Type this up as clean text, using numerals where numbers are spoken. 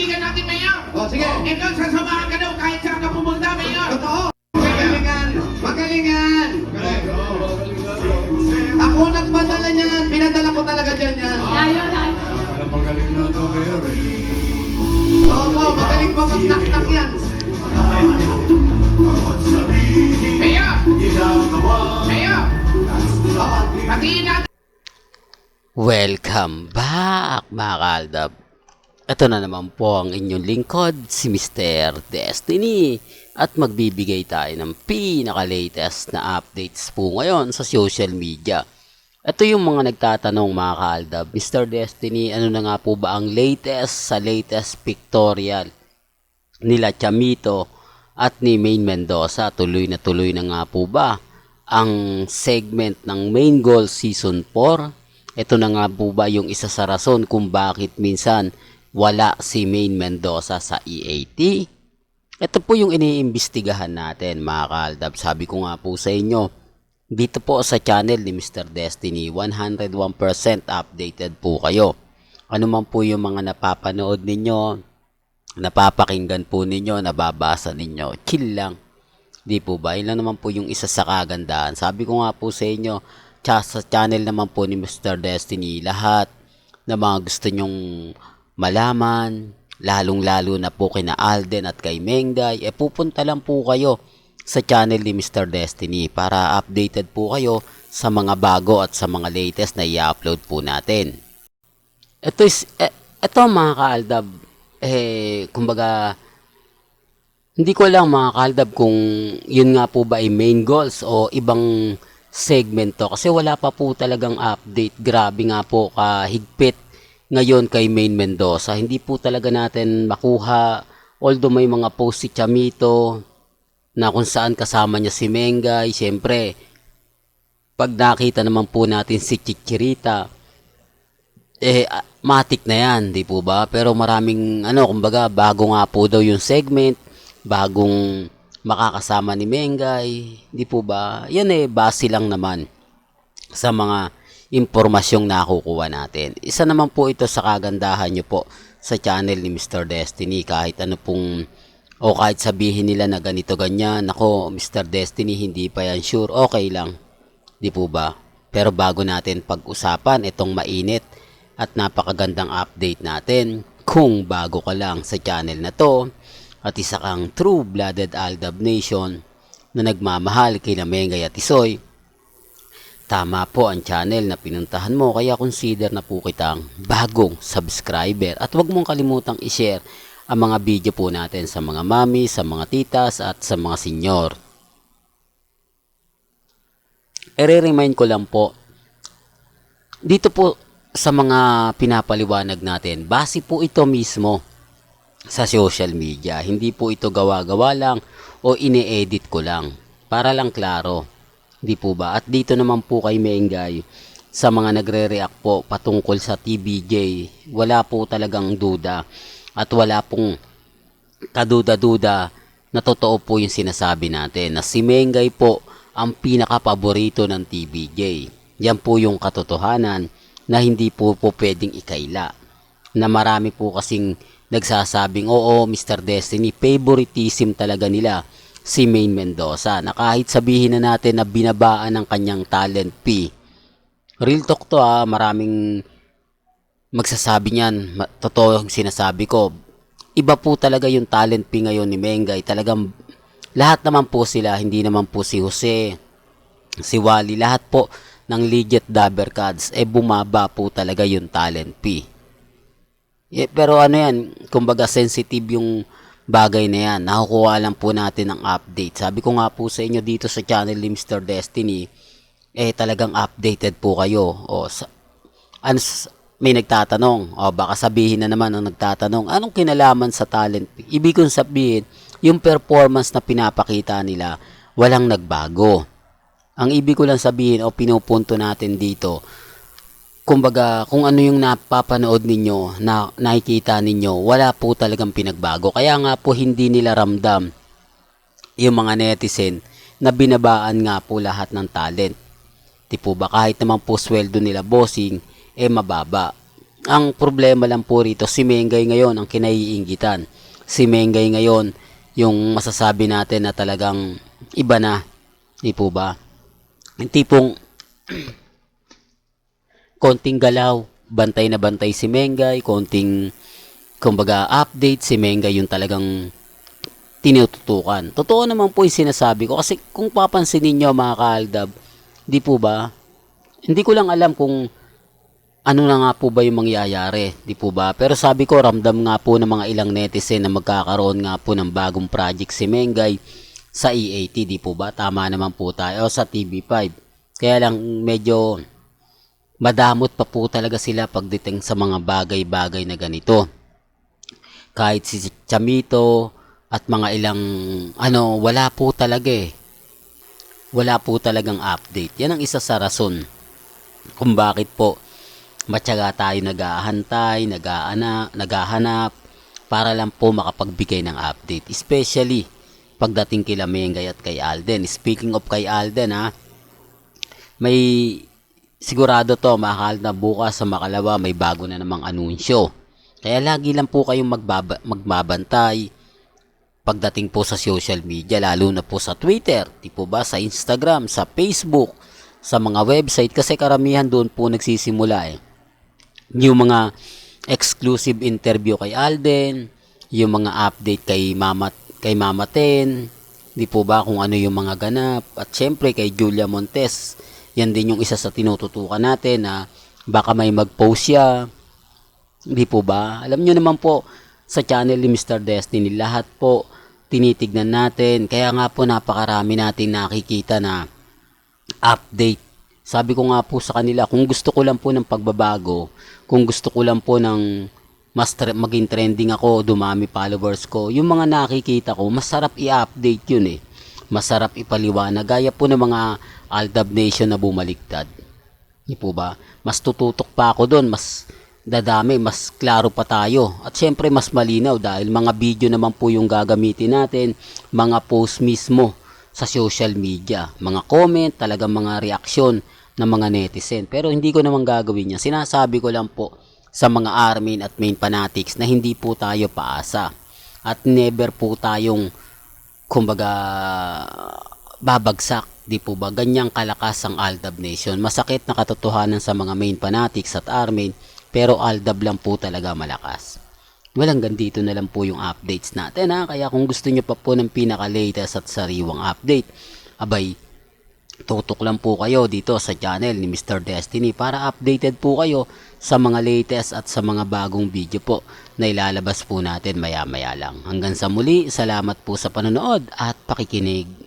natin, Mayor. O, sige. Ikaw, sasamahan ka daw kahit saan ka pumunta, Mayor. Totoo. Magalingan. Magalingan. Ako nagpadala niyan. Pinadala ko talaga dyan yan. Magaling na ito, Mayor. Oo, magaling pa mag-knock-knock yan. Mayor! Mayor! Patiin natin. Welcome back mga kaaldab. Ito na naman po ang inyong lingkod, si Mr. Destiny. At magbibigay tayo ng pinaka-latest na updates po ngayon sa social media. Ito yung mga nagtatanong mga kaaldab, Mr. Destiny, ano na nga po ba ang latest sa latest pictorial nila Chamito at ni Main Mendoza? Tuloy na nga po ba ang segment ng Main Goal Season 4? Ito na nga po ba yung isa sa rason kung bakit minsan wala si Main Mendoza sa EAT? Ito po yung iniimbestigahan natin mga kaaldab. Sabi ko nga po sa inyo, dito po sa channel ni Mr. Destiny, 101% updated po kayo. Ano man po yung mga napapanood ninyo, napapakinggan po ninyo, nababasa ninyo, chill lang. Di po ba? Yun lang naman po yung isa sa kagandahan. Sabi ko nga po sa inyo, sa channel naman po ni Mr. Destiny, lahat na mga gusto nyong malaman, lalong-lalo na po kina Alden at kay Mengay, pupunta lang po kayo sa channel ni Mr. Destiny para updated po kayo sa mga bago at sa mga latest na i-upload po natin. Ito mga kaaldab, kumbaga, hindi ko lang mga kaaldab kung yun nga po ba ay main goals o ibang segment to, kasi wala pa po talagang update. Grabe nga po kahigpit ngayon kay Main Mendoza. Hindi po talaga natin makuha, although may mga post si Chamito na kung saan kasama niya si Mengay. Siyempre, pag nakita naman po natin si Chichirita, matik na yan, di po ba? Pero maraming, kumbaga, bago nga po daw yung segment, bagong makakasama ni Mengay, di po ba? Yan base lang naman sa mga impormasyong nakukuha natin. Isa naman po ito sa kagandahan nyo po sa channel ni Mr. Destiny. Kahit ano pong, o kahit sabihin nila na ganito ganyan, ako Mr. Destiny hindi pa yan sure, okay lang, di po ba? Pero bago natin pag-usapan itong mainit at napakagandang update natin, kung bago ka lang sa channel na to at isa kang true-blooded Aldab Nation na nagmamahal kina Mengay at Isoy, tama po ang channel na pinuntahan mo, kaya consider na po kitang bagong subscriber. At huwag mong kalimutang i-share ang mga video po natin sa mga mami, sa mga titas at sa mga senyor. I-remind ko lang po, dito po sa mga pinapaliwanag natin, base po ito mismo sa social media. Hindi po ito gawa-gawa lang o ine-edit ko lang. Para lang klaro. Di po ba? At dito naman po kay Mengay, sa mga nagre-react po patungkol sa TBJ, wala po talagang duda at wala pong kaduda-duda na totoo po yung sinasabi natin na si Mengay po ang pinaka-paborito ng TBJ. Yan po yung katotohanan na hindi po pwedeng ikaila. Na marami po kasing nagsasabing, oo Mr. Destiny, favoritism talaga nila si Main Mendoza, na kahit sabihin na natin na binabaan ng kanyang talent P. Real talk to maraming magsasabi niyan, totoo yung sinasabi ko. Iba po talaga yung talent P ngayon ni Mengay. Talagang lahat naman po sila, hindi naman po si Jose, si Wally, lahat po ng legit Dabber Cards, bumaba po talaga yung talent P. Pero yan, kumbaga sensitive yung bagay na yan. Nakukuha lang po natin ang update. Sabi ko nga po sa inyo dito sa channel ni Mr. Destiny, talagang updated po kayo. May nagtatanong, baka sabihin na naman ang nagtatanong, anong kinalaman sa talent? Ibig kong sabihin, yung performance na pinapakita nila, walang nagbago. Ang ibig ko lang sabihin o pinupunto natin dito, kumbaga, kung ano yung napapanood ninyo, na nakikita ninyo, wala po talagang pinagbago. Kaya nga po hindi nila ramdam yung mga netizen na binabaan nga po lahat ng talent. Di po ba? Kahit naman po sweldo nila bossing, mababa. Ang problema lang po rito, si Mengay ngayon ang kinaiinggitan. Si Mengay ngayon yung masasabi natin na talagang iba na. Di po ba? Yung tipong konting galaw, bantay na bantay si Mengay, konting kumbaga update, si Mengay yung talagang tinututukan. Totoo naman po yung sinasabi ko kasi kung papansinin nyo mga kaaldab, di po ba? Hindi ko lang alam kung ano na nga po ba yung mangyayari, di po ba? Pero sabi ko, ramdam nga po ng mga ilang netizen na magkakaroon nga po ng bagong project si Mengay sa EAT, di po ba? Tama naman po tayo, sa TV5. Kaya lang medyo madamot pa po talaga sila pagdating sa mga bagay-bagay na ganito. Kahit si Chamito at mga ilang wala po talaga eh. Wala po talagang update. Yan ang isa sa rason kung bakit po matyaga tayo naghahanap para lang po makapagbigay ng update. Especially pagdating kila Mengay at kay Alden. Speaking of kay Alden may sigurado to mahal na bukas sa Makalawa may bago na namang anunsyo. Kaya lagi lang po kayong magbabantay pagdating po sa social media, lalo na po sa Twitter, di po ba, sa Instagram, sa Facebook, sa mga website, kasi karamihan doon po nagsisimula yung mga exclusive interview kay Alden, yung mga update kay Mama Ten, di po ba, kung ano yung mga ganap, at syempre kay Julia Montes. Yan din yung isa sa tinututukan natin na baka may mag-post siya, di po ba? Alam nyo naman po, sa channel ni Mr. Destiny, lahat po tinitignan natin. Kaya nga po napakarami natin nakikita na update. Sabi ko nga po sa kanila, kung gusto ko lang po ng pagbabago, kung gusto ko lang po ng maging trending ako, dumami followers ko, yung mga nakikita ko, masarap i-update yun eh. Masarap ipaliwanag. Gaya po ng mga Aldab Nation na bumaliktad. Di po ba? Mas tututok pa ako doon, mas dadami, mas klaro pa tayo. At syempre mas malinaw dahil mga video naman po yung gagamitin natin, mga post mismo sa social media, mga comment, talagang mga reaksyon ng mga netizen. Pero hindi ko naman gagawin yan. Sinasabi ko lang po sa mga Armin at main fanatics na hindi po tayo paasa. At never po tayong kumbaga babagsak. Di po ba? Ganyang kalakas ang Aldab Nation. Masakit na katotohanan sa mga main fanatics at Armin, pero Aldab lang po talaga malakas. Well, hanggang dito na lang po yung updates natin Kaya kung gusto nyo pa po ng pinaka-latest at sariwang update, abay, tutok lang po kayo dito sa channel ni Mr. Destiny para updated po kayo sa mga latest at sa mga bagong video po na ilalabas po natin maya-maya lang. Hanggang sa muli, salamat po sa panonood at pakikinig.